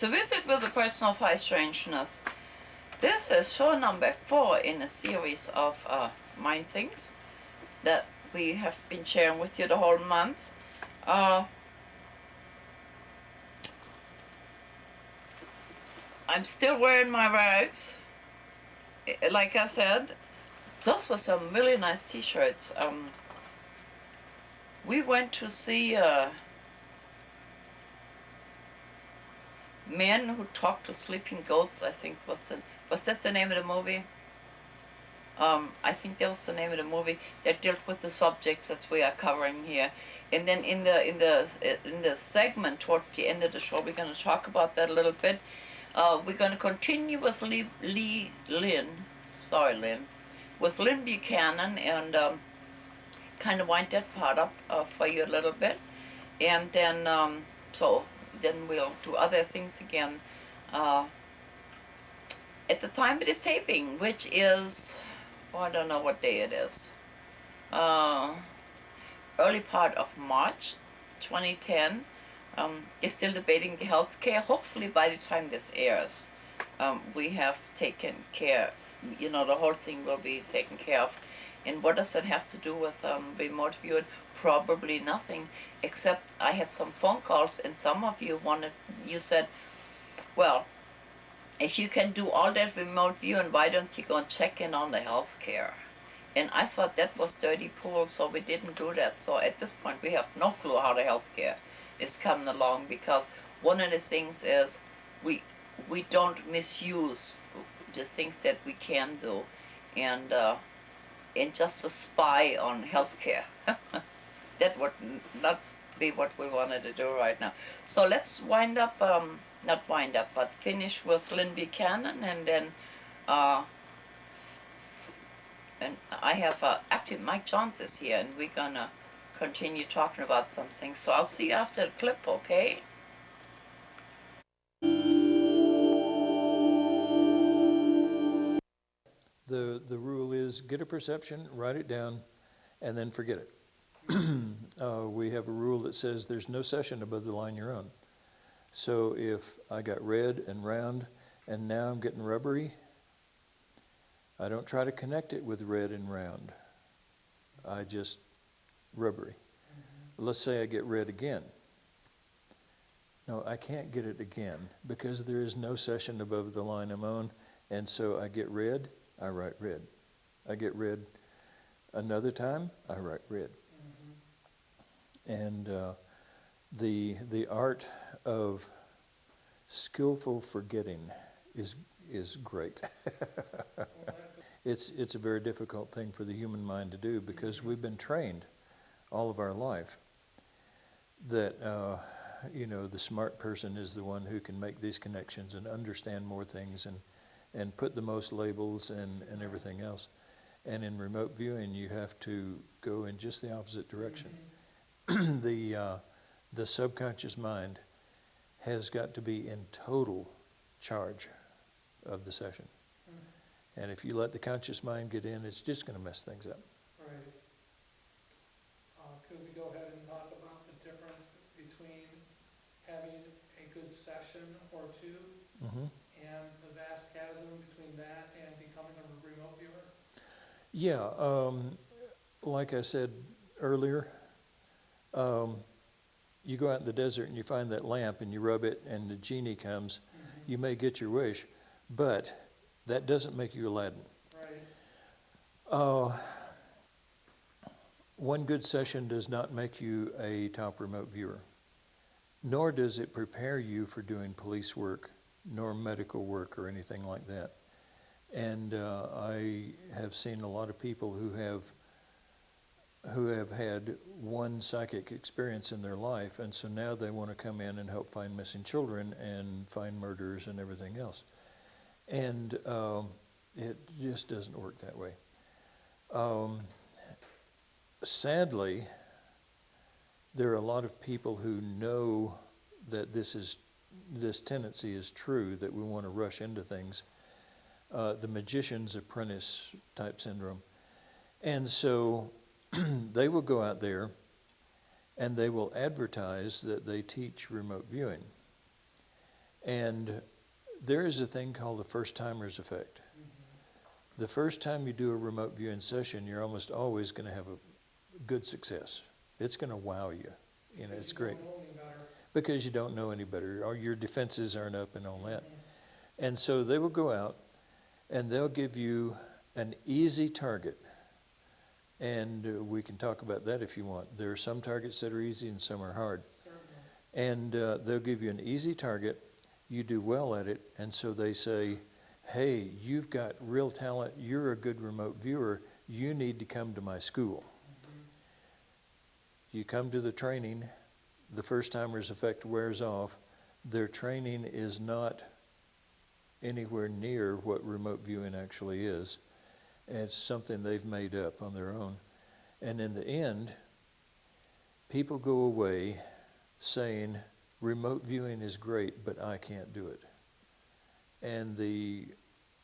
To visit with a person of high strangeness. This is show number 4 in a series of mind things that we have been sharing with you the whole month. I'm still wearing my rags. Like I said, those were some really nice t-shirts. We went to see Men Who Talk to Sleeping Goats, I think was that the name of the movie? I think that was the name of the movie that dealt with the subjects that we are covering here. And then in the segment toward the end of the show, we're going to talk about that a little bit. We're going to continue with Lynn, with Lynn Buchanan, and kind of wind that part up for you a little bit. And then, then we'll do other things again at the time of this taping, which is, I don't know what day it is, early part of March 2010. Is still debating the health care. Hopefully by the time this airs, we have taken care, the whole thing will be taken care of. And what does that have to do with remote viewing? Probably nothing, except I had some phone calls, and some of you said, well, if you can do all that remote viewing, why don't you go and check in on the health care? And I thought that was dirty pool, so we didn't do that. So at this point, we have no clue how the health care is coming along, because one of the things is we don't misuse the things that we can do, and just to spy on healthcare. That would not be what we wanted to do right now. So let's wind up, not wind up, but finish with Lynn Buchanan, and then and I have actually Mike Johns is here, and we're gonna continue talking about some things. So I'll see you after the clip, okay? The rule is get a perception, write it down, and then forget it. We have a rule that says there's no session above the line you're on. So if I got red and round and now I'm getting rubbery, I don't try to connect it with red and round. I just rubbery. Let's say I get red again. No, I can't get it again because there is no session above the line I'm on, and so I get red, I write red. I get red another time, I write red. And the art of skillful forgetting is great. It's a very difficult thing for the human mind to do, because we've been trained all of our life that the smart person is the one who can make these connections and understand more things and put the most labels and everything else. And in remote viewing, you have to go in just the opposite direction. The subconscious mind has got to be in total charge of the session. And if you let the conscious mind get in, it's just going to mess things up. Right. Could we go ahead and talk about the difference between having a good session or two and the vast chasm between that and becoming a remote viewer? Yeah, like I said earlier, you go out in the desert and you find that lamp and you rub it and the genie comes. You may get your wish, but that doesn't make you Aladdin. Right. One good session does not make you a top remote viewer, nor does it prepare you for doing police work, nor medical work or anything like that. And I have seen a lot of people who have had one psychic experience in their life, and so now they want to come in and help find missing children and find murderers and everything else. And it just doesn't work that way. Sadly, there are a lot of people who know that this tendency is true, that we want to rush into things. The magician's apprentice type syndrome. And so they will go out there and they will advertise that they teach remote viewing. And there is a thing called the first timers effect. The first time you do a remote viewing session, you're almost always going to have a good success. It's going to wow you. You know, it's great. Because you don't know any better, or your defenses aren't up and all that. And so they will go out and they'll give you an easy target. And we can talk about that if you want. There are some targets that are easy and some are hard. And they'll give you an easy target. You do well at it. And so they say, hey, you've got real talent. You're a good remote viewer. You need to come to my school. You come to the training. The first timers effect wears off. Their training is not anywhere near what remote viewing actually is. It's something they've made up on their own. And in the end, people go away saying, remote viewing is great, but I can't do it. And the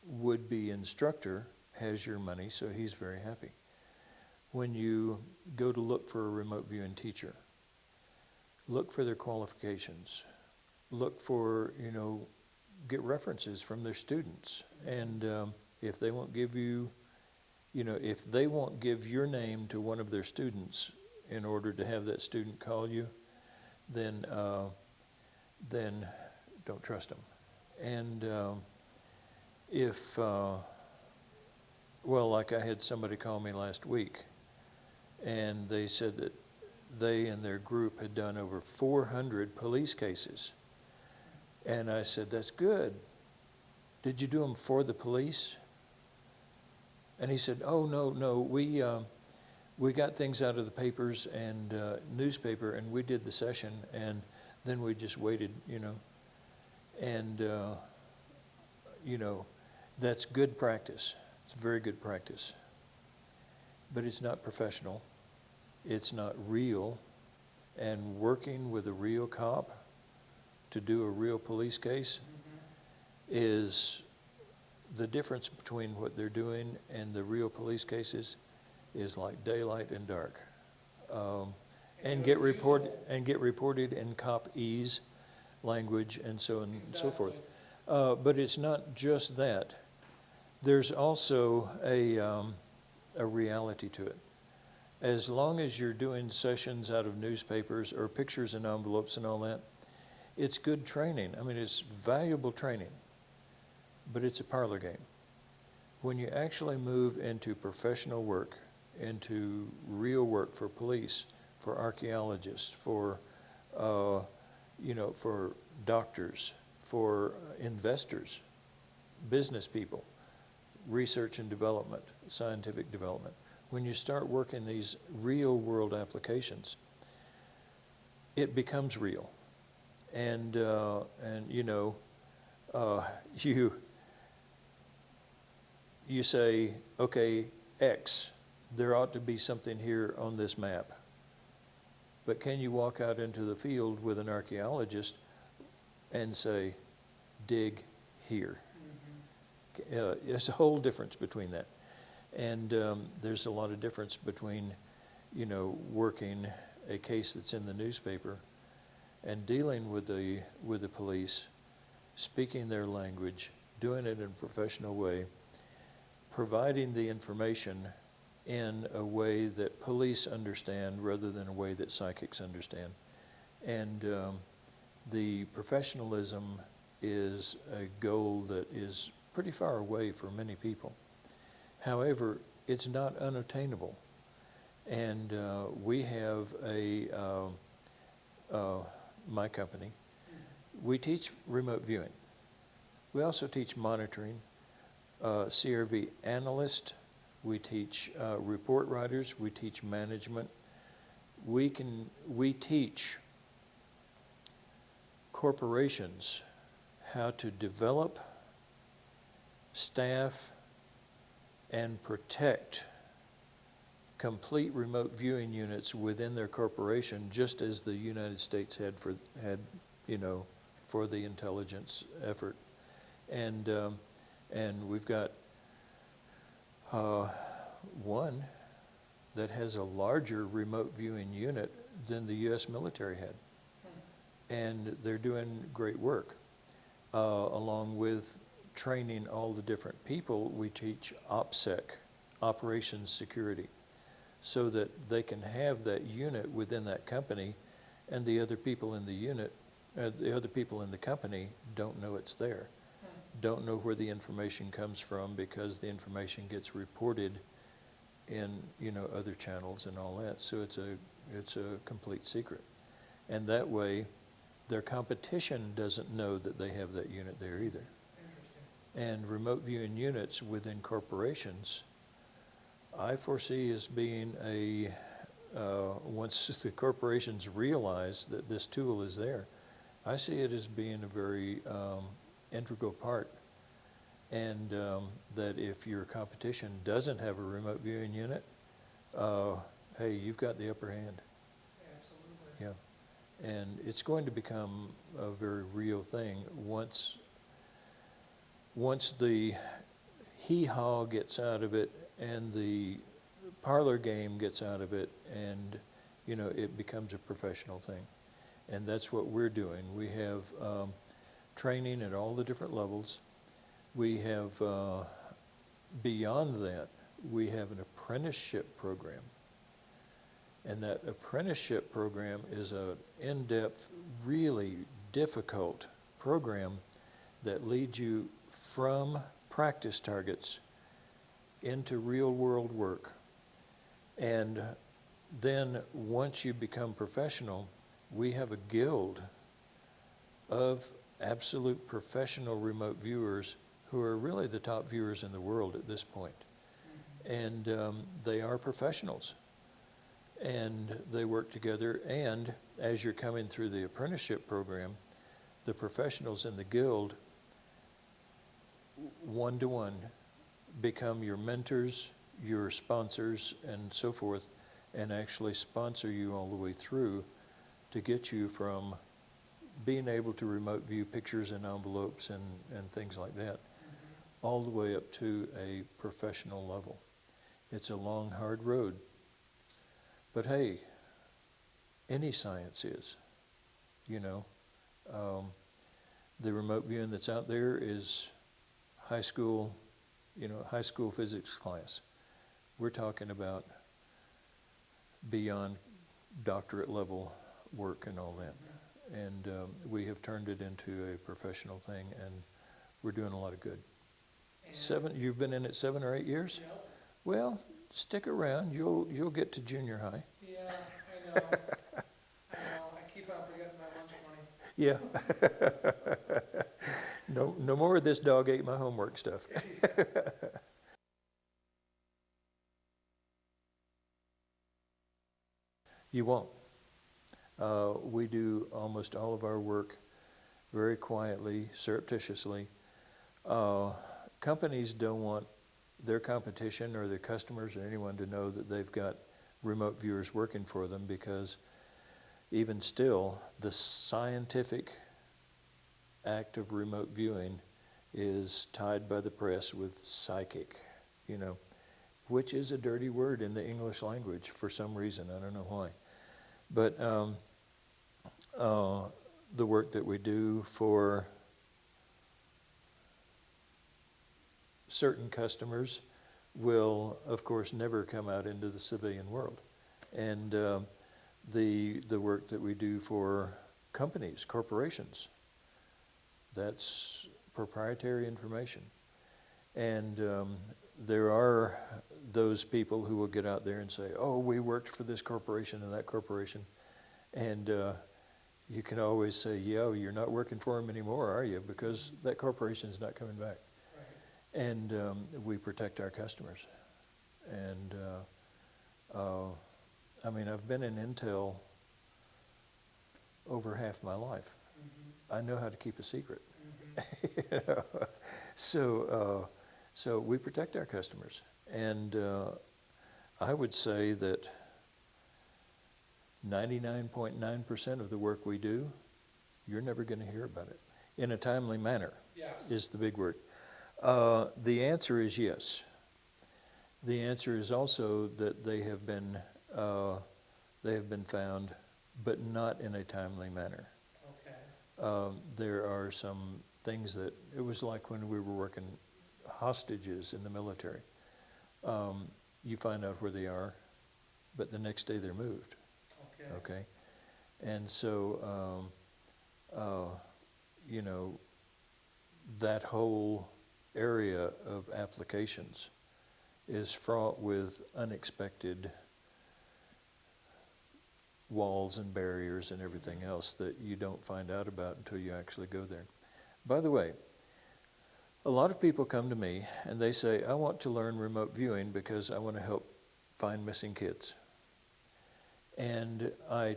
would-be instructor has your money, so he's very happy. When you go to look for a remote viewing teacher, look for their qualifications. Look for, get references from their students. And if they won't give you, if they won't give your name to one of their students in order to have that student call you, then don't trust them. And like I had somebody call me last week, and they said that they and their group had done over 400 police cases. And I said, that's good. Did you do them for the police? And he said, oh, no, we got things out of the papers and newspaper, and we did the session, and then we just waited, And, that's good practice. It's very good practice. But it's not professional. It's not real. And working with a real cop to do a real police case is the difference between what they're doing and the real police cases is like daylight and dark. And get reported in cop-ease language and so on and so forth. But it's not just that. There's also a reality to it. As long as you're doing sessions out of newspapers or pictures and envelopes and all that, it's good training. I mean, it's valuable training, but it's a parlor game. When you actually move into professional work, into real work for police, for archaeologists, for for doctors, for investors, business people, research and development, scientific development. When you start working these real world applications, it becomes real. And you say, okay, X, there ought to be something here on this map. But can you walk out into the field with an archaeologist and say, dig here? There's a whole difference between that. And there's a lot of difference between, working a case that's in the newspaper and dealing with the police, speaking their language, doing it in a professional way, providing the information in a way that police understand rather than a way that psychics understand. And the professionalism is a goal that is pretty far away for many people. However, it's not unattainable. And we have my company, we teach remote viewing. We also teach monitoring, CRV analyst, we teach report writers, we teach management. We teach corporations how to develop, staff, and protect complete remote viewing units within their corporation, just as the United States had for the intelligence effort. And we've got one that has a larger remote viewing unit than the U.S. military had. And they're doing great work. along with training all the different people, we teach OPSEC, Operations Security, so that they can have that unit within that company, and the other people in the unit, the other people in the company don't know it's there, don't know where the information comes from, because the information gets reported in, you know, other channels and all that. So it's a complete secret, and that way their competition doesn't know that they have that unit there either. And remote viewing units within corporations, I foresee as being a, once the corporations realize that this tool is there, I see it as being a very integral part. And that if your competition doesn't have a remote viewing unit, hey, you've got the upper hand. Absolutely. Yeah. And it's going to become a very real thing once the hee-haw gets out of it and the parlor game gets out of it, and, you know, it becomes a professional thing. And that's what we're doing. We have training at all the different levels. We have, beyond that, we have an apprenticeship program. And that apprenticeship program is an in-depth, really difficult program that leads you from practice targets into real-world work. And then once you become professional, we have a guild of absolute professional remote viewers who are really the top viewers in the world at this point. And they are professionals, and they work together. And as you're coming through the apprenticeship program, the professionals in the guild, one-to-one, become your mentors, your sponsors, and so forth, and actually sponsor you all the way through to get you from being able to remote view pictures in envelopes and things like that, all the way up to a professional level. It's a long, hard road. But hey, any science is, you know. The remote viewing that's out there is high school, you know, high school physics class. We're talking about beyond doctorate level work and all that. And we have turned it into a professional thing, and we're doing a lot of good. You've been in it 7 or 8 years? Yep. Well, stick around. You'll get to junior high. Yeah, I know. I know. I keep on forgetting my lunch money. Yeah. No more of this dog ate my homework stuff. You won't. We do almost all of our work very quietly, surreptitiously. Companies don't want their competition or their customers or anyone to know that they've got remote viewers working for them, because even still, the scientific act of remote viewing is tied by the press with psychic, you know, which is a dirty word in the English language for some reason. I don't know why. But the work that we do for certain customers will, of course, never come out into the civilian world. And the work that we do for companies, corporations, that's proprietary information. And there are those people who will get out there and say, oh, we worked for this corporation and that corporation. And you can always say, yeah, you're not working for them anymore, are you? Because that corporation's not coming back. Right. And we protect our customers. And I mean, I've been in Intel over half my life. I know how to keep a secret. You know? So we protect our customers. And I would say that 99.9% of the work we do, you're never going to hear about it. In a timely manner. Yes. Is the big word. The answer is yes. The answer is also that they have been found, but not in a timely manner. Okay. There are some things that, it was like when we were working hostages in the military. You find out where they are, but the next day they're moved. Okay? And so, you know, that whole area of applications is fraught with unexpected walls and barriers and everything else that you don't find out about until you actually go there. By the way, a lot of people come to me and they say, I want to learn remote viewing because I want to help find missing kids. And I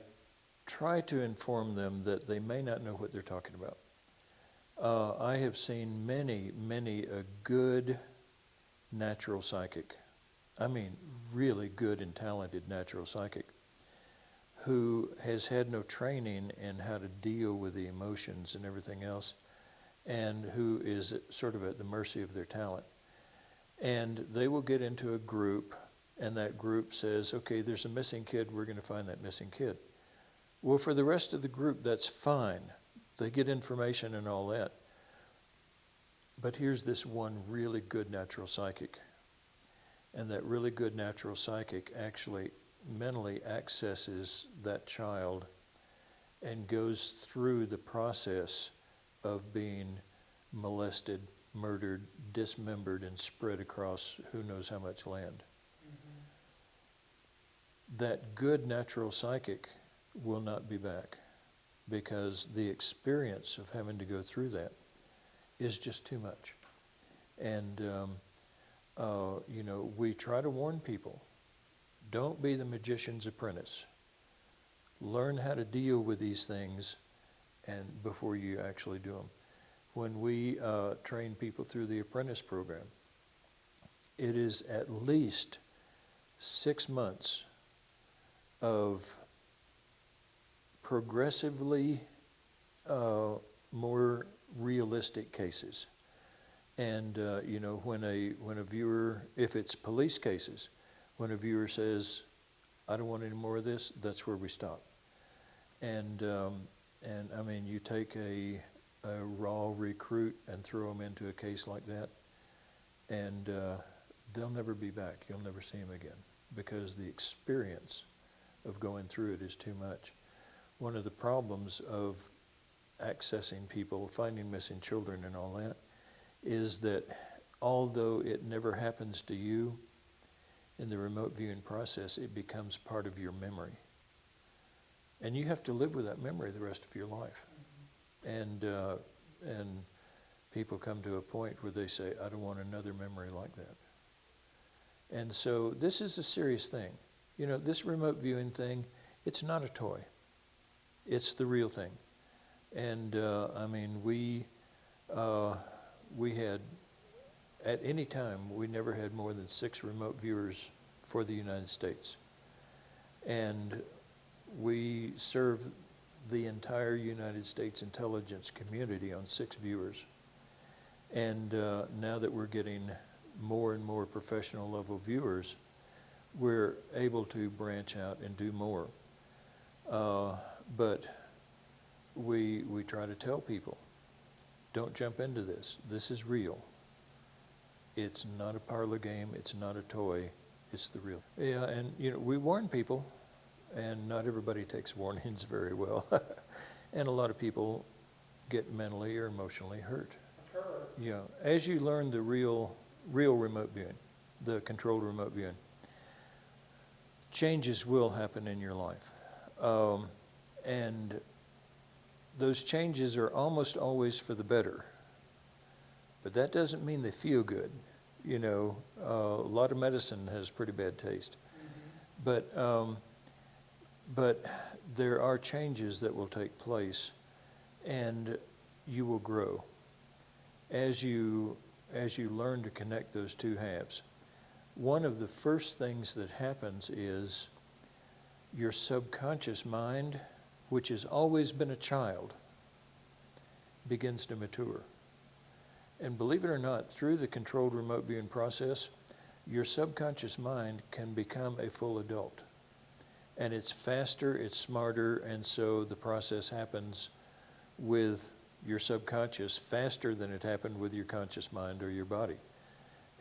try to inform them that they may not know what they're talking about. I have seen many a good natural psychic, I mean really good and talented natural psychic, who has had no training in how to deal with the emotions and everything else, and who is sort of at the mercy of their talent. And they will get into a group, and that group says, okay, there's a missing kid, we're going to find that missing kid. Well, for the rest of the group, that's fine. They get information and all that. But here's this one really good natural psychic. And that really good natural psychic actually mentally accesses that child and goes through the process of being molested, murdered, dismembered, and spread across who knows how much land. That good natural psychic will not be back because the experience of having to go through that is just too much. And, you know, we try to warn people, don't be the magician's apprentice. Learn how to deal with these things and before you actually do them. When we train people through the apprentice program, it is at least 6 months of progressively more realistic cases. And you know, when a viewer, if it's police cases, when a viewer says, I don't want any more of this, that's where we stop. And I mean, you take a raw recruit and throw them into a case like that, and they'll never be back. You'll never see them again because the experience of going through it is too much. One of the problems of accessing people, finding missing children and all that, is that although it never happens to you, in the remote viewing process, it becomes part of your memory. And you have to live with that memory the rest of your life. And people come to a point where they say, I don't want another memory like that. And so this is a serious thing. You know, this remote viewing thing, it's not a toy. It's the real thing. And I mean, we had, at any time, we never had more than 6 remote viewers for the United States. And we serve the entire United States intelligence community on 6 viewers. And now that we're getting more and more professional level viewers, we're able to branch out and do more. But we try to tell people, don't jump into this. This is real. It's not a parlor game. It's not a toy. It's the real. Yeah, and you know, we warn people, and not everybody takes warnings very well. And a lot of people get mentally or emotionally hurt. Yeah, as you learn the real remote viewing, the controlled remote viewing, changes will happen in your life. And those changes are almost always for the better. But that doesn't mean they feel good. You know, a lot of medicine has pretty bad taste. But there are changes that will take place, and you will grow as you learn to connect those two halves. One of the first things that happens is your subconscious mind, which has always been a child, begins to mature. And believe it or not, through the controlled remote viewing process, your subconscious mind can become a full adult. And it's faster, it's smarter, and so the process happens with your subconscious faster than it happened with your conscious mind or your body.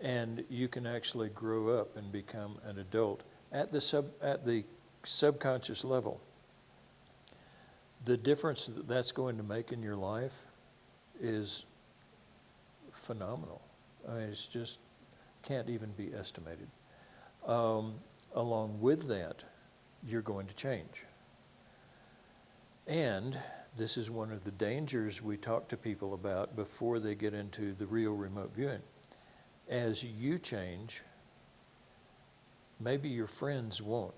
And you can actually grow up and become an adult at the subconscious level. The difference that that's going to make in your life is phenomenal. I mean, it's just can't even be estimated. Along with that, you're going to change. And this is one of the dangers we talk to people about before they get into the real remote viewing. As you change, maybe your friends won't.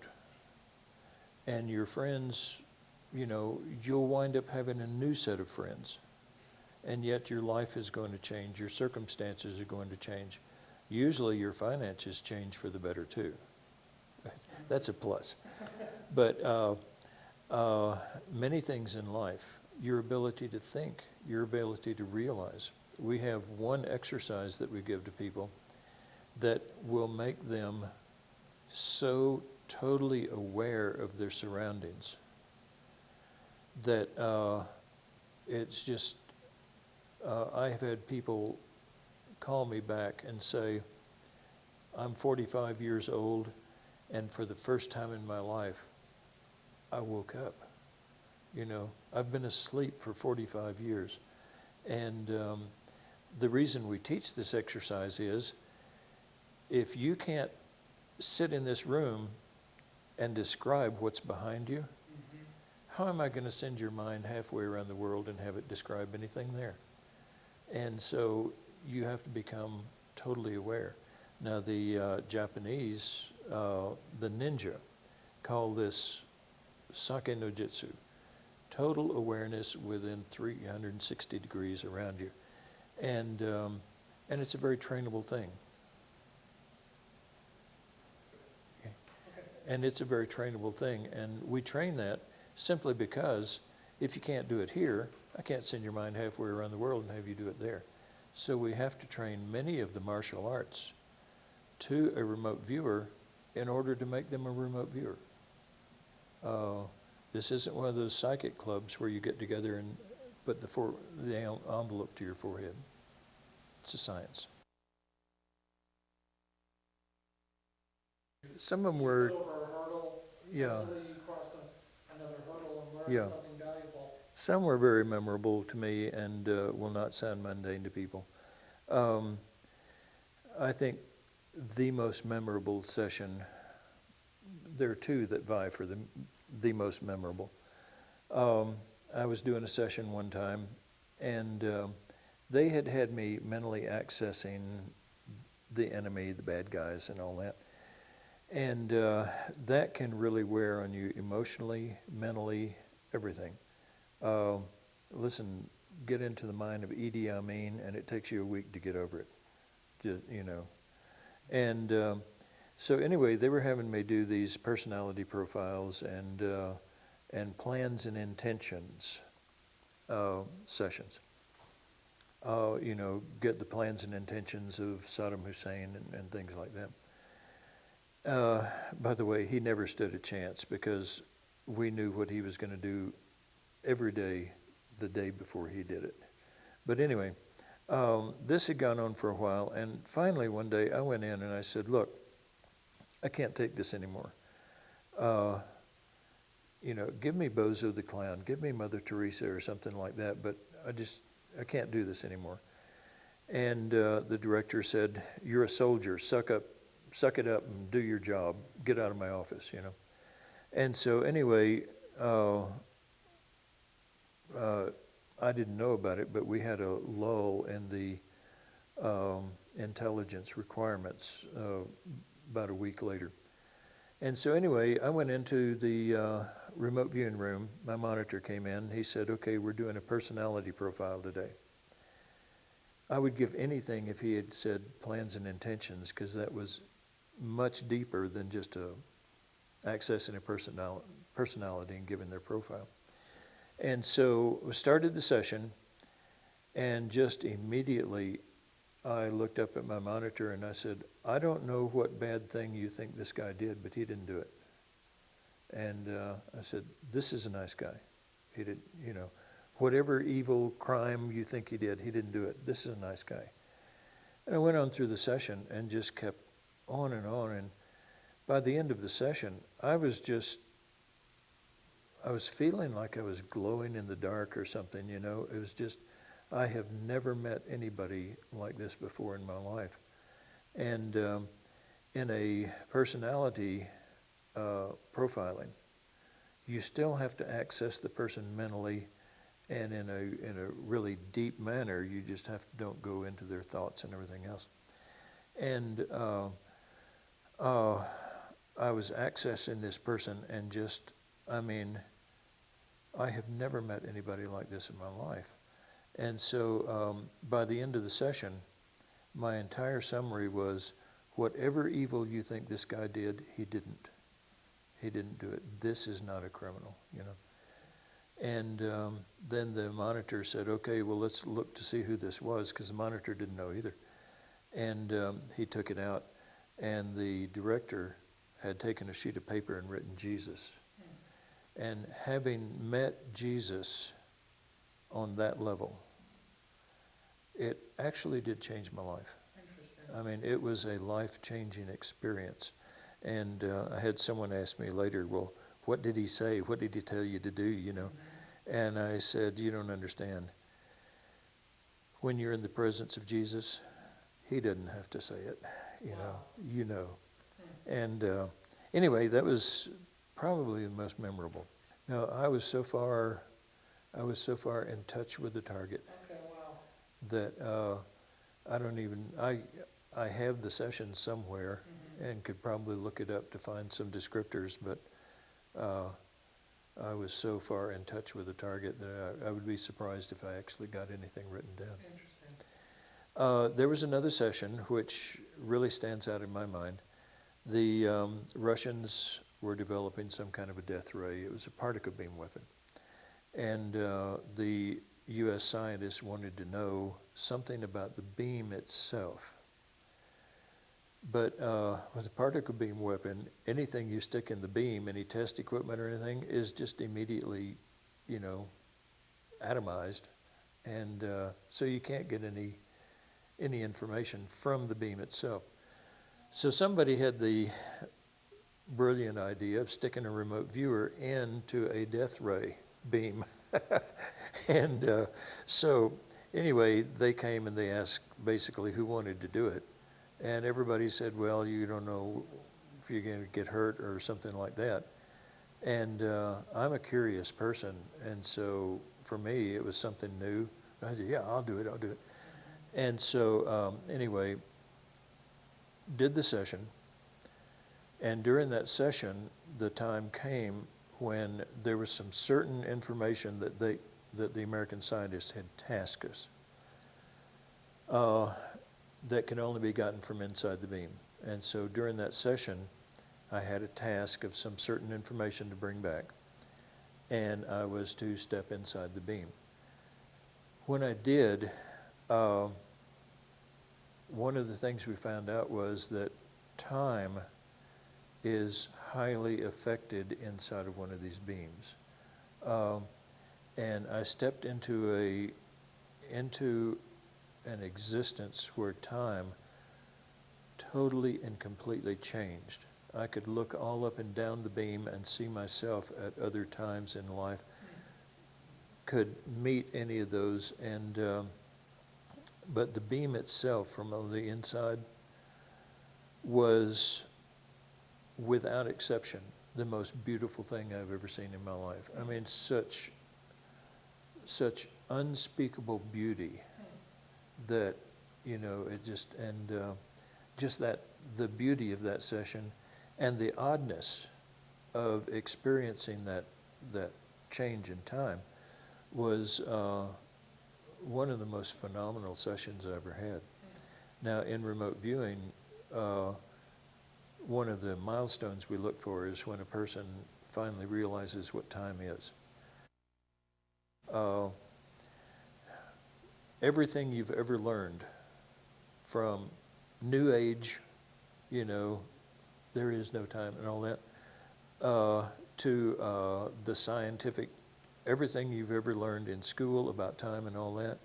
And your friends, you know, you'll wind up having a new set of friends. And yet your life is going to change. Your circumstances are going to change. Usually your finances change for the better too. That's a plus. But many things in life, your ability to think, your ability to realize. We have one exercise that we give to people that will make them so totally aware of their surroundings that it's just, I have had people call me back and say, I'm 45 years old, and for the first time in my life, I woke up. You know, I've been asleep for 45 years. And the reason we teach this exercise is, if you can't sit in this room and describe what's behind you, how am I going to send your mind halfway around the world and have it describe anything there? And so you have to become totally aware. Now the Japanese, the ninja, call this sake no jutsu, total awareness within 360 degrees around you. And it's a very trainable thing. Okay. And it's a very trainable thing. And we train that simply because if you can't do it here, I can't send your mind halfway around the world and have you do it there. So we have to train many of the martial arts to a remote viewer in order to make them a remote viewer. This isn't one of those psychic clubs where you get together and put the envelope to your forehead. It's a science. Some of them were, Over a hurdle, yeah, until you cross another hurdle and learn yeah. something valuable. Some were very memorable to me and will not sound mundane to people. I think the most memorable session, there are two that vie for the most memorable. I was doing a session one time, and they had me mentally accessing the enemy, the bad guys, and all that. And that can really wear on you emotionally, mentally, everything. Listen, get into the mind of Idi Amin, and it takes you a week to get over it. Just, you know. And so anyway, they were having me do these personality profiles and plans and intentions sessions. You know, get the plans and intentions of Saddam Hussein and things like that. By the way, he never stood a chance because we knew what he was going to do every day the day before he did it. But anyway, this had gone on for a while, and finally one day I went in and I said, look, I can't take this anymore. You know, give me Bozo the Clown, give me Mother Teresa or something like that, but I can't do this anymore. And the director said, you're a soldier, suck it up and do your job, get out of my office, you know. And so anyway, I didn't know about it, but we had a lull in the intelligence requirements about a week later. And so anyway, I went into the remote viewing room. My monitor came in. He said, okay, we're doing a personality profile today. I would give anything if he had said plans and intentions, because that was much deeper than just accessing a personality and giving their profile. And so we started the session, and just immediately I looked up at my monitor and I said, I don't know what bad thing you think this guy did, but he didn't do it. And I said, this is a nice guy. He did, you know, whatever evil crime you think he didn't do it. This is a nice guy. And I went on through the session and just kept on. And by the end of the session, I was feeling like I was glowing in the dark or something, you know. It was just, I have never met anybody like this before in my life. And in a personality profiling, you still have to access the person mentally, and in a really deep manner. You just don't go into their thoughts and everything else. And I was accessing this person, and just, I mean, I have never met anybody like this in my life. And so by the end of the session, my entire summary was, whatever evil you think this guy did, he didn't. He didn't do it. This is not a criminal, you know. And then the monitor said, okay, well, let's look to see who this was, because the monitor didn't know either. And he took it out, and the director had taken a sheet of paper and written Jesus. And having met Jesus on that level, it actually did change my life. Interesting. I mean, it was a life-changing experience. And I had someone ask me later, well, what did he say? What did he tell you to do, you know? And I said, you don't understand. When you're in the presence of Jesus, he doesn't have to say it, you know. You know. And anyway, that was probably the most memorable. Now, I was so far in touch with the target. Okay, wow. That I have the session somewhere and could probably look it up to find some descriptors, but I was so far in touch with the target that I would be surprised if I actually got anything written down. Interesting. There was another session which really stands out in my mind. The Russians were developing some kind of a death ray. It was a particle beam weapon. And the U.S. scientists wanted to know something about the beam itself. But with a particle beam weapon, anything you stick in the beam, any test equipment or anything, is just immediately, you know, atomized. And so you can't get any information from the beam itself. So somebody had the brilliant idea of sticking a remote viewer into a death ray beam. And so anyway, they came and they asked basically who wanted to do it. And everybody said, well, you don't know if you're going to get hurt or something like that. And I'm a curious person, and so for me, it was something new. I said, yeah, I'll do it. And so anyway, did the session. And during that session, the time came when there was some certain information that the American scientists had tasked us that could only be gotten from inside the beam. And so during that session, I had a task of some certain information to bring back, and I was to step inside the beam. When I did, one of the things we found out was that time is highly affected inside of one of these beams. And I stepped into an existence where time totally and completely changed. I could look all up and down the beam and see myself at other times in life, could meet any of those, and but the beam itself from on the inside was, without exception, the most beautiful thing I've ever seen in my life. I mean, such unspeakable beauty that, you know, it just, and just that, the beauty of that session and the oddness of experiencing that change in time was one of the most phenomenal sessions I ever had. Now, in remote viewing, one of the milestones we look for is when a person finally realizes what time is. Everything you've ever learned, from New Age, you know, there is no time and all that, to the scientific everything you've ever learned in school about time and all that,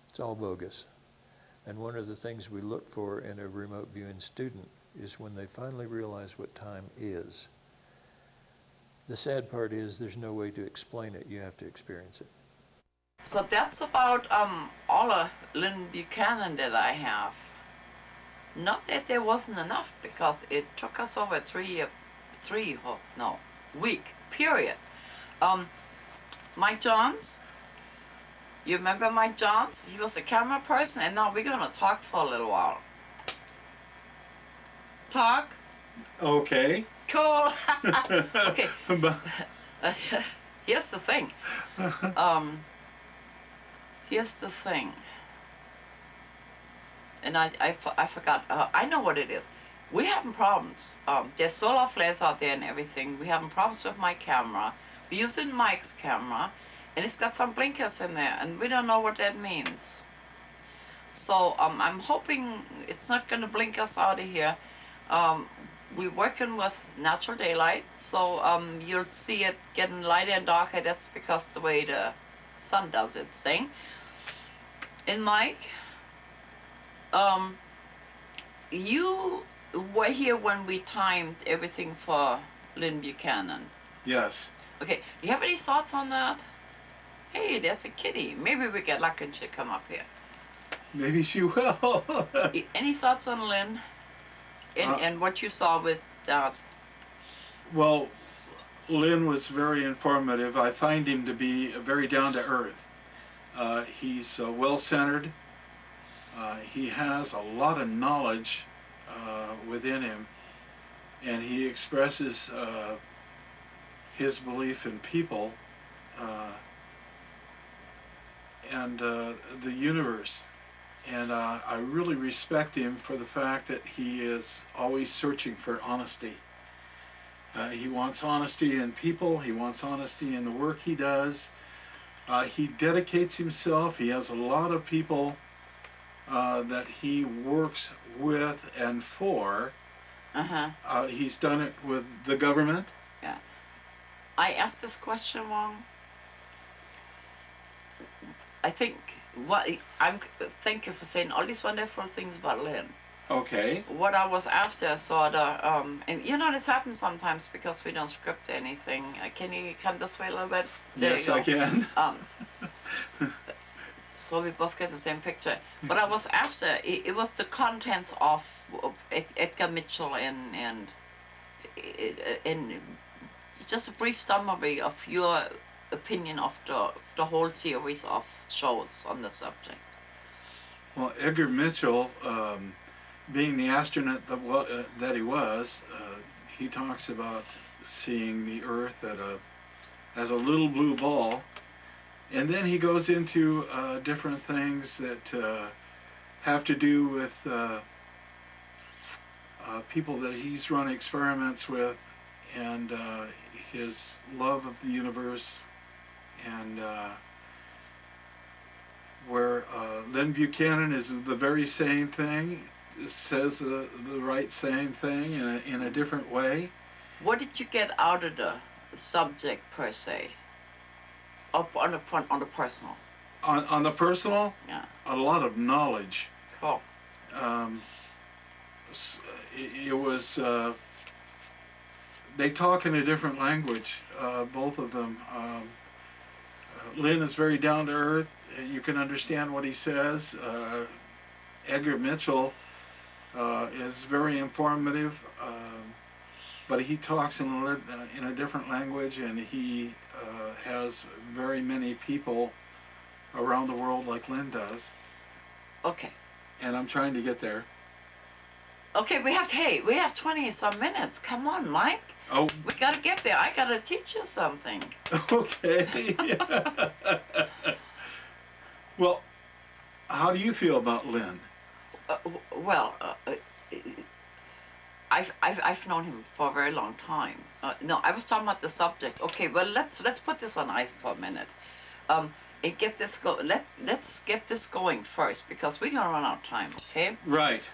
it's all bogus. And one of the things we look for in a remote viewing student is when they finally realize what time is. The sad part is there's no way to explain it. You have to experience it. So that's about all of Lynn Buchanan that I have. Not that there wasn't enough, because it took us over week period. Mike Johns, you remember Mike Johns? He was a camera person, and now we're gonna talk for a little while. Talk? Okay. Cool. Okay. Here's the thing. Here's the thing. And I forgot. I know what it is. We're having problems. There's solar flares out there and everything. We're having problems with my camera. We're using Mike's camera, and it's got some blinkers in there, and we don't know what that means. So I'm hoping it's not going to blink us out of here. We're working with natural daylight, so you'll see it getting lighter and darker. That's because the way the sun does its thing. And Mike, you were here when we timed everything for Lynn Buchanan. Yes. Okay, do you have any thoughts on that? Hey, there's a kitty. Maybe we get lucky and she'll come up here. Maybe she will. Any thoughts on Lynn? And what you saw with that? Well, Lynn was very informative. I find him to be very down to earth. He's well-centered. He has a lot of knowledge within him, and he expresses his belief in people and the universe. And I really respect him for the fact that he is always searching for honesty. He wants honesty in people. He wants honesty in the work he does. He dedicates himself. He has a lot of people that he works with and for. He's done it with the government. Yeah. I asked this question wrong. I think thank you for saying all these wonderful things about Lynn. Okay. What I was after sort of, and you know this happens sometimes because we don't script anything. Can you come this way a little bit? There Yes, you go. I can. So we both get the same picture. What I was after, it was the contents of Edgar Mitchell and just a brief summary of your opinion of the whole series of shows on the subject. Well, Edgar Mitchell, being the astronaut that he was, he talks about seeing the Earth as a little blue ball, and then he goes into different things that have to do with people that he's run experiments with, and his love of the universe, and where Lynn Buchanan is the very same thing, says the right same thing in a different way. What did you get out of the subject per se? Up on the front, on the personal. On the personal, Yeah. a lot of knowledge. Cool. It was they talk in a different language, both of them. Lynn is very down to earth. You can understand what he says. Edgar Mitchell is very informative, but he talks in a different language, and he has very many people around the world like Lynn does. Okay. And I'm trying to get there. Okay, we have 20-some minutes. Come on, Mike. Oh. We gotta get there. I gotta teach you something. Okay. Well, how do you feel about Lynn? I've known him for a very long time. No, I was talking about the subject. Okay, well let's put this on ice for a minute, and get this let's get this going first, because we're gonna run out of time. Okay. Right.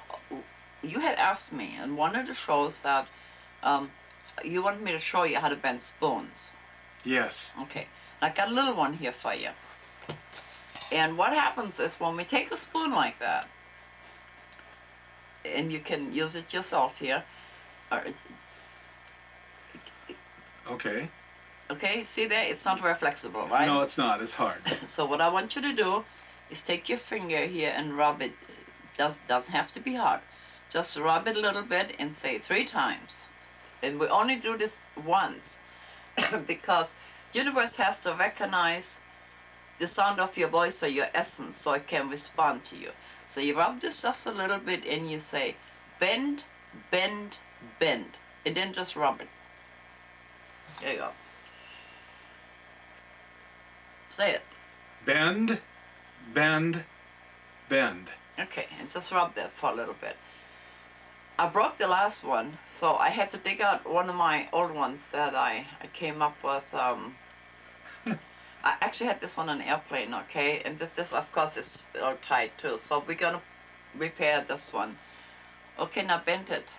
You had asked me in one of the shows that you wanted me to show you how to bend spoons. Yes. Okay. I got a little one here for you. And what happens is when we take a spoon like that, and you can use it yourself here. Okay. Okay, see there? It's not very flexible, right? No, it's not. It's hard. So what I want you to do is take your finger here and rub it. Just doesn't have to be hard. Just rub it a little bit and say 3 times. And we only do this once because universe has to recognize the sound of your voice or your essence so it can respond to you. So you rub this just a little bit and you say bend, bend, bend, and then just rub it. There you go. Say it. Bend, bend, bend. Okay, and just rub that for a little bit. I broke the last one, so I had to dig out one of my old ones that I came up with. I actually had this on an airplane, okay? And this of course, is all tight too. So we're gonna repair this one. Okay, now bend it.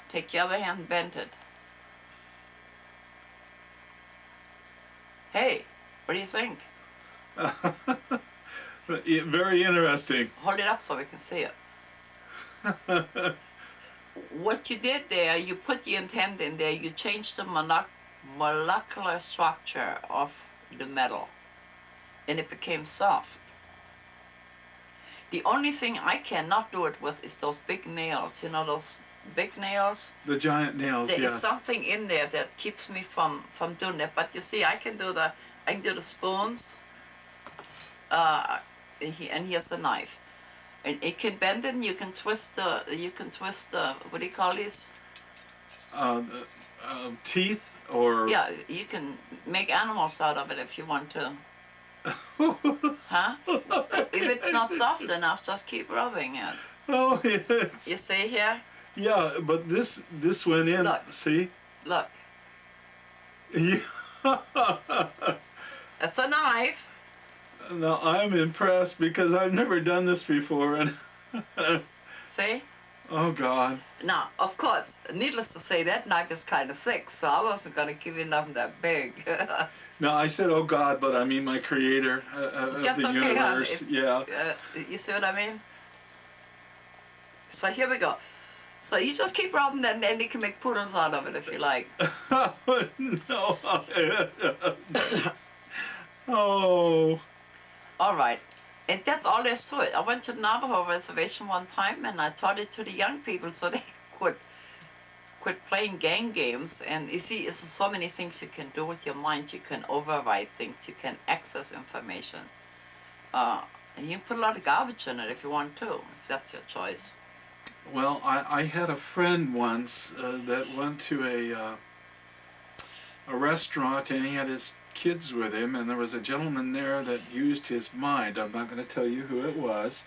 Take your other hand and bend it. Hey, what do you think? Very interesting. Hold it up so we can see it. What you did there, you put the intent in there, you changed the molecular structure of the metal, and it became soft. The only thing I cannot do it with is those big nails, you know, those big nails. The giant nails, There yes. is something in there that keeps me from doing that. But you see, I can do the spoons. And here's a knife, and it can bend it. And you can twist the what do you call these? Teeth or... Yeah, you can make animals out of it if you want to. Huh? If it's not soft enough, just keep rubbing it. Oh, yes. You see here? Yeah, but this went in, Look. see? Look, Yeah. it's a knife. Now, I'm impressed because I've never done this before, and... See? Oh, God. Now, of course, needless to say, that knife is kind of thick, so I wasn't going to give you nothing that big. No, I said, oh, God, but I mean my creator of That's the okay, hon. universe. Yeah. You see what I mean? So here we go. So you just keep rubbing that, and then you can make poodles out of it if you like. No. Oh. All right. And that's all there's to it. I went to the Navajo reservation one time, and I taught it to the young people so they could quit playing gang games. And you see, there's so many things you can do with your mind. You can override things. You can access information. And you can put a lot of garbage in it if you want to, if that's your choice. Well, I had a friend once that went to a restaurant, and he had his kids with him, and there was a gentleman there that used his mind. I'm not going to tell you who it was,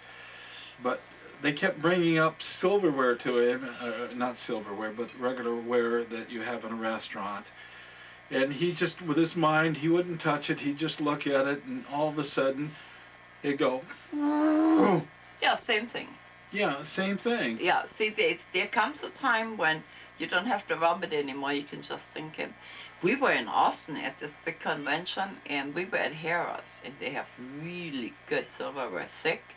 but they kept bringing up silverware to him, not silverware, but regular ware that you have in a restaurant. And he just, with his mind, he wouldn't touch it. He'd just look at it, and all of a sudden, he'd go, Yeah, same thing. yeah, same thing. Yeah, see, there comes a time when you don't have to rub it anymore. You can just sink it. We were in Austin at this big convention, and we were at Harrah's, and they have really good silverware, thick.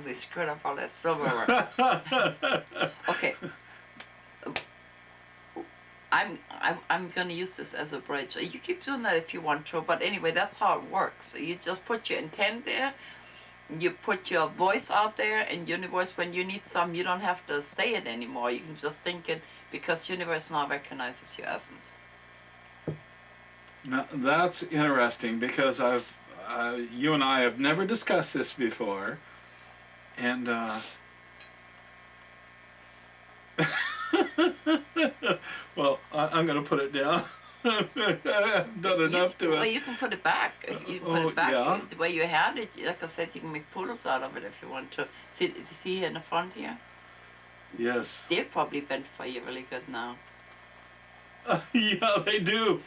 We screwed up all that silverware. Okay. I'm going to use this as a bridge. You keep doing that if you want to, but anyway, that's how it works. You just put your intent there. You put your voice out there, and universe, when you need something, you don't have to say it anymore. You can just think it, because universe now recognizes your essence. Now, that's interesting, because you and I have never discussed this before, and well, I'm going to put it down. I've done enough to it. Well, you can put it back. You can put it back yeah. the way you had it. Like I said, you can make poodles out of it if you want to. See here in the front here? Yes. They're probably bent for you really good now. Yeah, they do.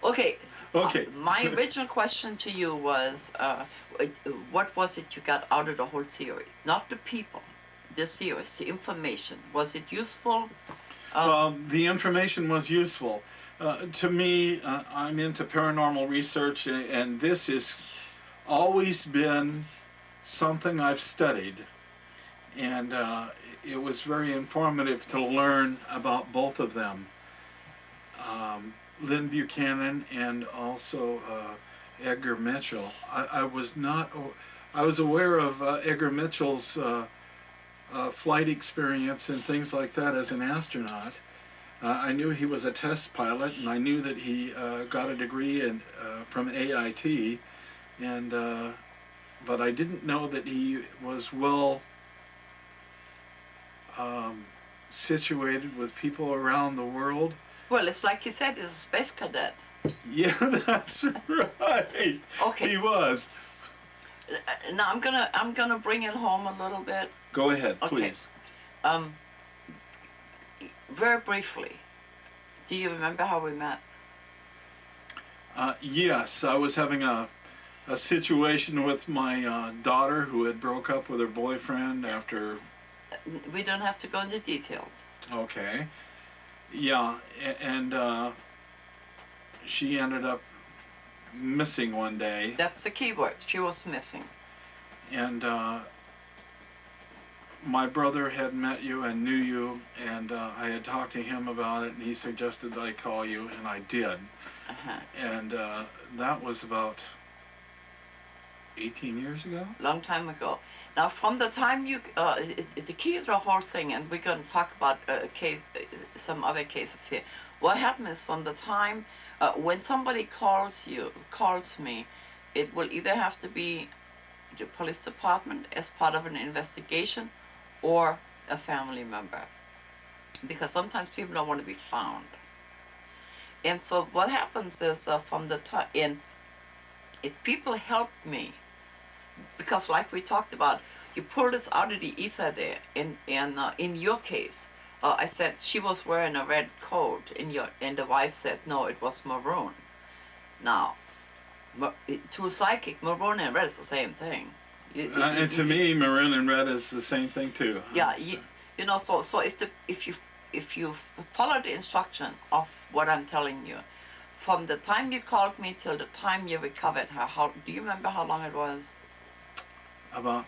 Okay. Okay. My original question to you was, what was it you got out of the whole series? Not the people, the series, the information. Was it useful? The information was useful, To me, I'm into paranormal research, and this has always been something I've studied. And it was very informative to learn about both of them. Lynn Buchanan and also Edgar Mitchell. I was aware of Edgar Mitchell's flight experience and things like that as an astronaut. I knew he was a test pilot, and I knew that he got a degree from AIT, and but I didn't know that he was well situated with people around the world. Well, it's like you said, he's a space cadet. Yeah, that's right. Okay. He was. Now I'm gonna bring it home a little bit. Go ahead, Okay. please. Very briefly, do you remember how we met? Yes, I was having a situation with my daughter who had broke up with her boyfriend after. We don't have to go into details. Okay. Yeah, and she ended up missing one day. That's the key word. She was missing. And my brother had met you and knew you, and I had talked to him about it, and he suggested that I call you, and I did. And that was about 18 years ago? Long time ago. Now, from the time you, the key to the whole thing, and we're going to talk about some other cases here. What happens from the time when somebody calls me, it will either have to be the police department as part of an investigation, or a family member, because sometimes people don't want to be found. And so what happens is from the time, if people help me, because like we talked about, you pulled us out of the ether there, and in your case, I said she was wearing a red coat, and the wife said no, it was maroon. Now, to a psychic, maroon and red is the same thing. And to me, maroon and red is the same thing too. Yeah, you know. So if you follow the instruction of what I'm telling you, from the time you called me till the time you recovered her, do you remember how long it was? About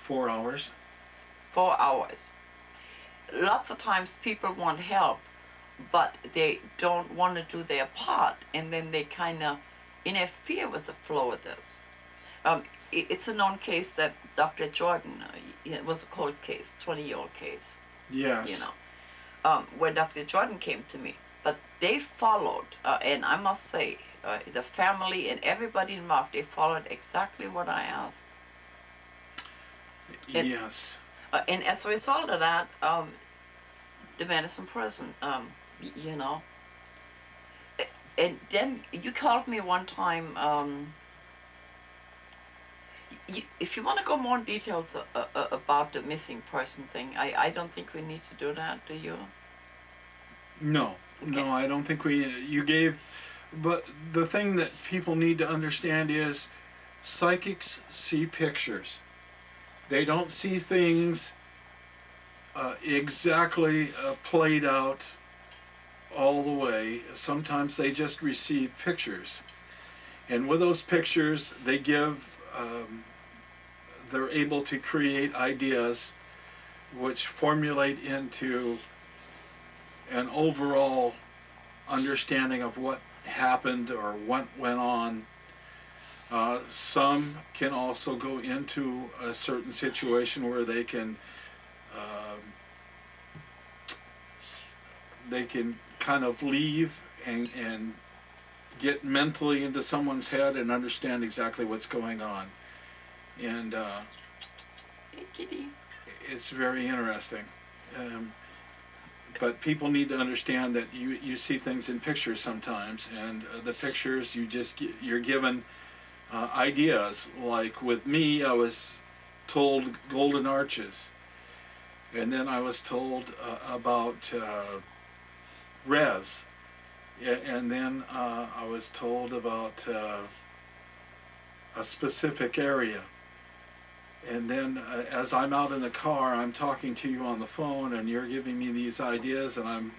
4 hours. 4 hours. Lots of times people want help, but they don't want to do their part, and then they kind of interfere with the flow of this. It's a known case that Dr. Jordan, it was a cold case, 20-year-old case. Yes. You know, when Dr. Jordan came to me, but they followed, and I must say, the family and everybody involved, they followed exactly what I asked. Yes. And as a result of that, the man is in prison, you know. And then you called me one time, if you want to go more in details about the missing person thing, I don't think we need to do that, do you? No, Okay. no, I don't think you gave, but the thing that people need to understand is psychics see pictures. They don't see things exactly played out all the way. Sometimes they just receive pictures. And with those pictures, they they're able to create ideas which formulate into an overall understanding of what happened or what went on. Some can also go into a certain situation where they can kind of leave and get mentally into someone's head and understand exactly what's going on. And Hey, kitty. it's very interesting. But people need to understand that you see things in pictures sometimes, and the pictures you're given ideas. Like with me, I was told golden arches, and then I was told about res, and then I was told about a specific area. And then as I'm out in the car, I'm talking to you on the phone, and you're giving me these ideas, and I'm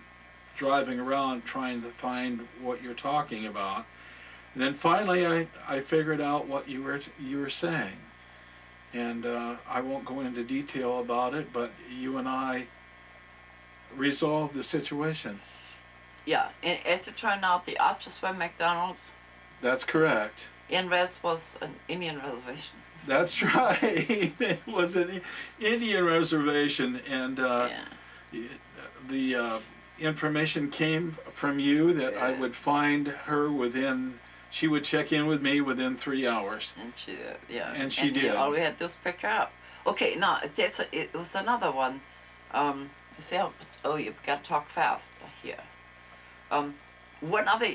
driving around trying to find what you're talking about. And then finally I figured out what you were saying. And I won't go into detail about it, but you and I resolved the situation. Yeah, and as it turned out, the AHHHHH were McDonald's. That's correct. Inres was an Indian reservation. That's right. It was an Indian reservation, and the information came from you that I would find her within. She would check in with me within 3 hours. And she did, yeah. And she did. All we had to pick her up. Okay, now it was another one. You say, oh, you've got to talk fast here. One other.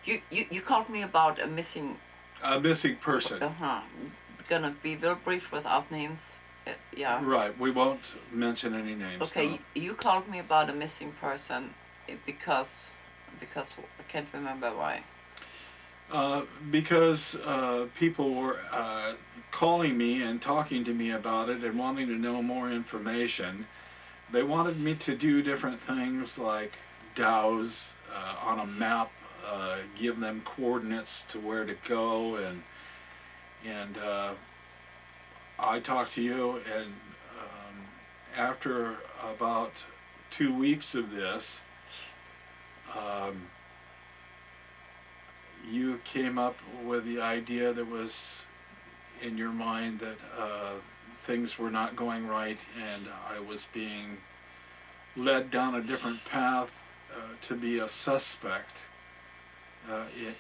You called me about a missing. A missing person. Gonna be very brief without names. Yeah. Right. We won't mention any names. Okay. No. You called me about a missing person because I can't remember why. Because people were calling me and talking to me about it and wanting to know more information. They wanted me to do different things like douse on a map, give them coordinates to where to go, and I talked to you, and after about 2 weeks of this, you came up with the idea that was in your mind that things were not going right, and I was being led down a different path to be a suspect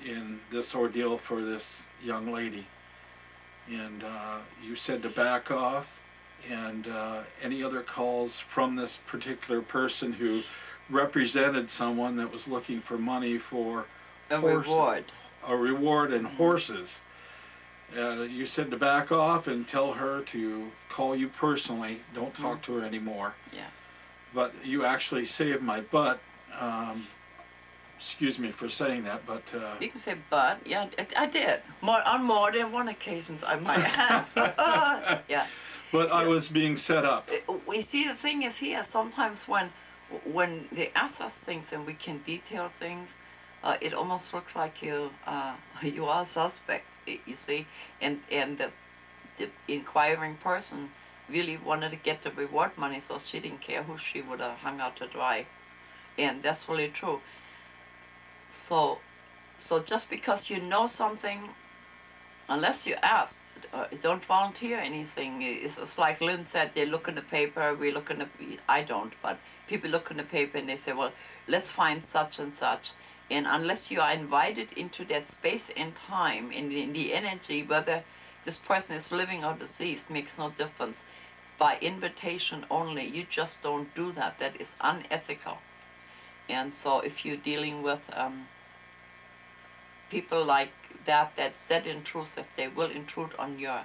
in this ordeal for this young lady. And you said to back off, and any other calls from this particular person who represented someone that was looking for money for a reward. A reward in horses. You said to back off and tell her to call you personally. Don't talk to her anymore. Yeah. But you actually saved my butt. Excuse me for saying that, but... You can say but. Yeah, I did. On more than one occasion, I might have. Yeah. But I was being set up. We see, the thing is here, sometimes when they ask us things and we can detail things, it almost looks like you are a suspect, you see, and the inquiring person really wanted to get the reward money, so she didn't care who she would have hung out to dry, and that's really true. So just because you know something, unless you ask, don't volunteer anything. It's like Lynn said, they look in the paper, we look in the, I don't, but people look in the paper and they say, well, let's find such and such. And unless you are invited into that space and time, in the energy, whether this person is living or deceased makes no difference. By invitation only, you just don't do that. That is unethical. And so if you're dealing with people like that, that's that intrusive, they will intrude on your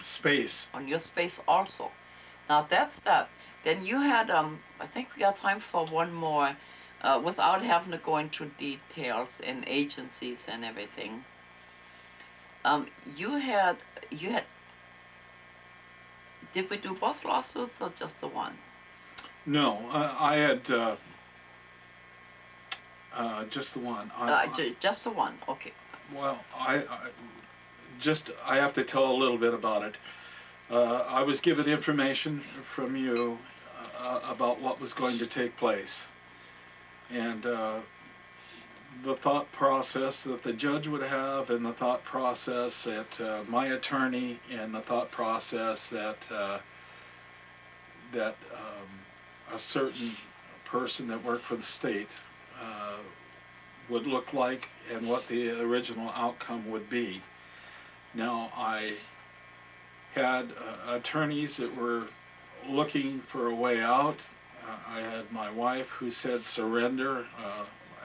space. On your space also. Now that's that. Then you had, I think we got time for one more, without having to go into details and agencies and everything. You had, did we do both lawsuits or just the one? No, I had just the one. Just the one, okay. Well, I have to tell a little bit about it. I was given information from you about what was going to take place. And the thought process that the judge would have, and the thought process that my attorney, and the thought process that a certain person that worked for the state would look like, and what the original outcome would be. Now, I had attorneys that were looking for a way out. I had my wife who said surrender.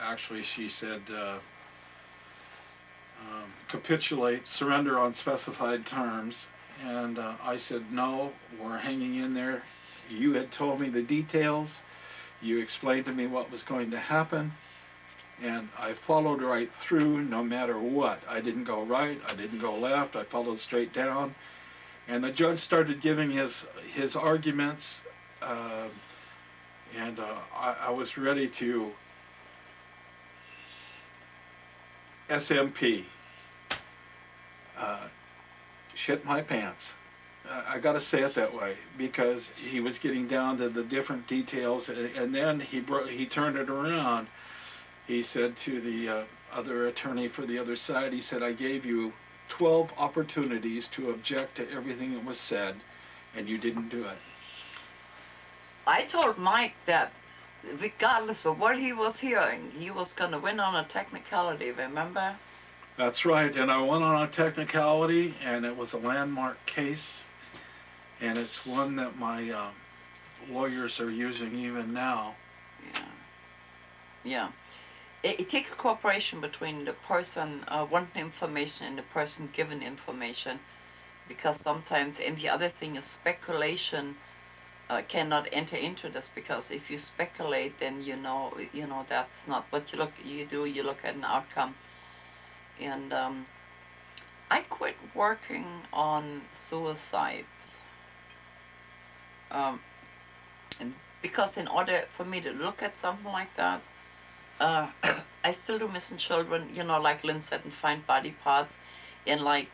Actually, she said capitulate, surrender on specified terms. And I said, no, we're hanging in there. You had told me the details. You explained to me what was going to happen. And I followed right through no matter what. I didn't go right, I didn't go left, I followed straight down. And the judge started giving his arguments, and I was ready to SMP, shit my pants. I gotta say it that way, because he was getting down to the different details, and then he turned it around. He said to the other attorney for the other side, he said, I gave you 12 opportunities to object to everything that was said, and you didn't do it. I told Mike that regardless of what he was hearing, he was going to win on a technicality, remember? That's right, and I went on a technicality, and it was a landmark case, and it's one that my lawyers are using even now. Yeah. Yeah. It takes cooperation between the person wanting information and the person given information, because sometimes, and the other thing is speculation cannot enter into this, because if you speculate, then you know that's not what you do. You look at an outcome. And I quit working on suicides, and because in order for me to look at something like that, I still do missing children, like Lynn said, and find body parts, and like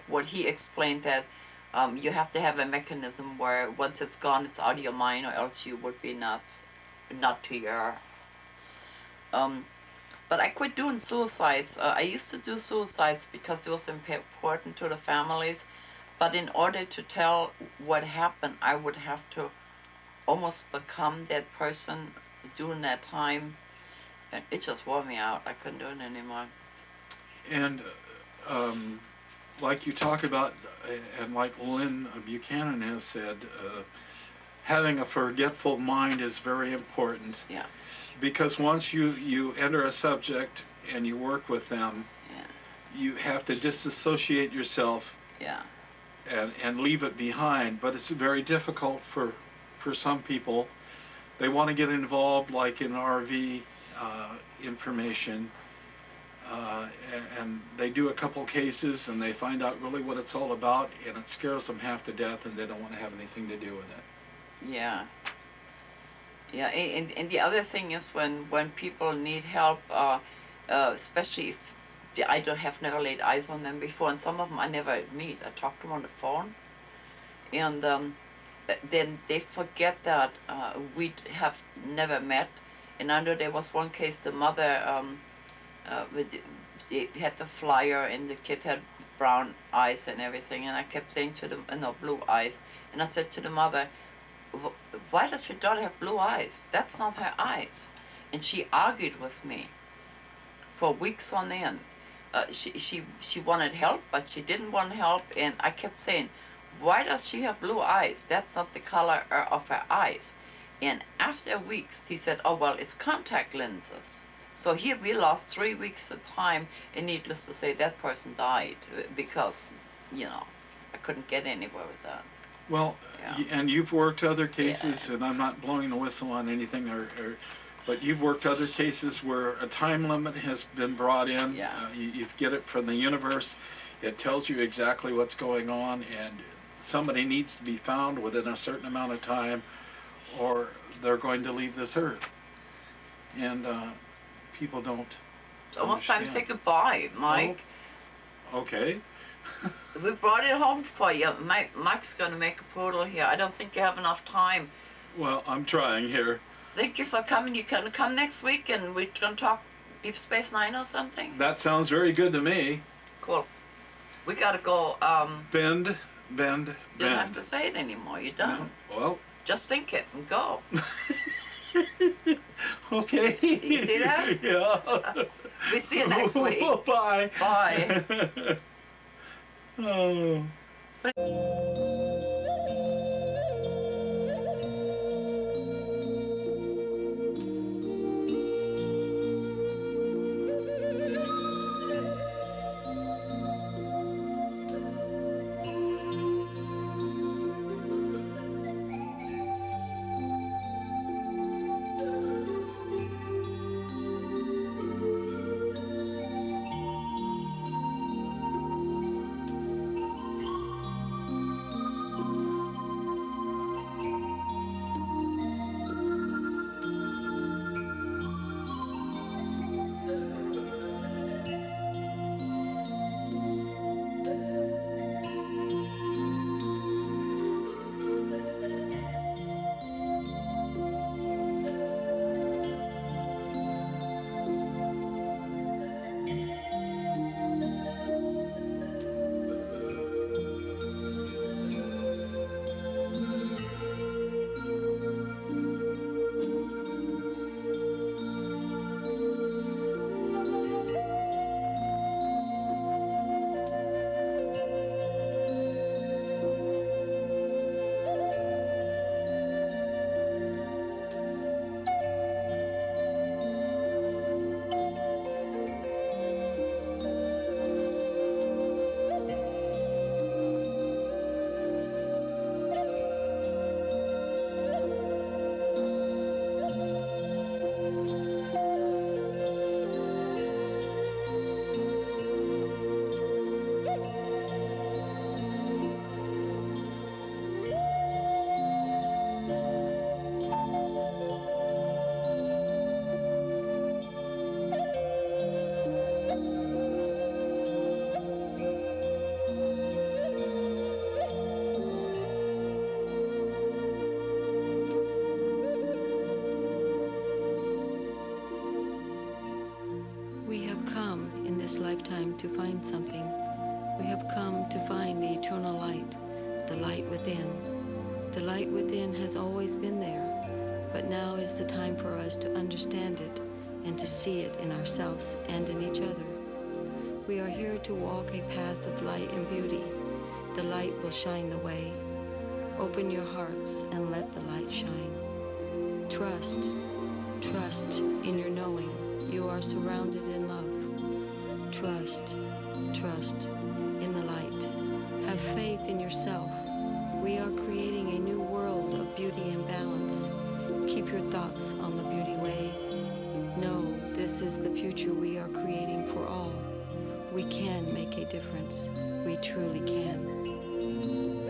what he explained, that you have to have a mechanism where once it's gone, it's out of your mind, or else you would be not to your. But I quit doing suicides. I used to do suicides because it was important to the families, but in order to tell what happened, I would have to almost become that person during that time. And it just wore me out. I couldn't do it anymore. And like you talk about, and like Lynn Buchanan has said, having a forgetful mind is very important. Yeah. Because once you enter a subject and you work with them, Yeah. you have to disassociate yourself. Yeah. And leave it behind. But it's very difficult for some people. They want to get involved, like in RV information, and they do a couple cases and they find out really what it's all about, and it scares them half to death, and they don't want to have anything to do with it. Yeah. Yeah, and the other thing is when people need help, especially if I have never laid eyes on them before, and some of them I never meet. I talk to them on the phone, and then they forget that we have never met. And I know there was one case, the mother, they had the flyer, and the kid had brown eyes and everything, and I kept saying to them, no, blue eyes, and I said to the mother, why does your daughter have blue eyes? That's not her eyes. And she argued with me for weeks on end. She wanted help, but she didn't want help, and I kept saying, why does she have blue eyes? That's not the color of her eyes. And after weeks, he said, oh, well, it's contact lenses. So here we lost 3 weeks of time, and needless to say, that person died because, I couldn't get anywhere with that. Well, Yeah. and you've worked other cases, Yeah. and I'm not blowing the whistle on anything, but you've worked other cases where a time limit has been brought in. Yeah. You get it from the universe. It tells you exactly what's going on, and somebody needs to be found within a certain amount of time, or they're going to leave this earth. And people don't. It's almost time to say understand. goodbye, Mike. Oh, okay. We brought it home for you. Mike's going to make a poodle here. I don't think you have enough time. Well, I'm trying here. Thank you for coming. You can come next week, and we're going to talk Deep Space Nine or something. That sounds very good to me. Cool. We got to go. Bend. You don't have to say it anymore. You're done. No. Well. Just think it and go. Okay. You see that? Yeah. We see you next week. Bye. Bye. Oh. this lifetime to find something. We have come to find the eternal light, the light within. The light within has always been there, but now is the time for us to understand it and to see it in ourselves and in each other. We are here to walk a path of light and beauty. The light will shine the way. Open your hearts and let the light shine. Trust in your knowing. You are surrounded in love. Trust in the light. Have faith in yourself. We are creating a new world of beauty and balance. Keep your thoughts on the beauty way. Know this is the future we are creating for all. We can make a difference. We truly can.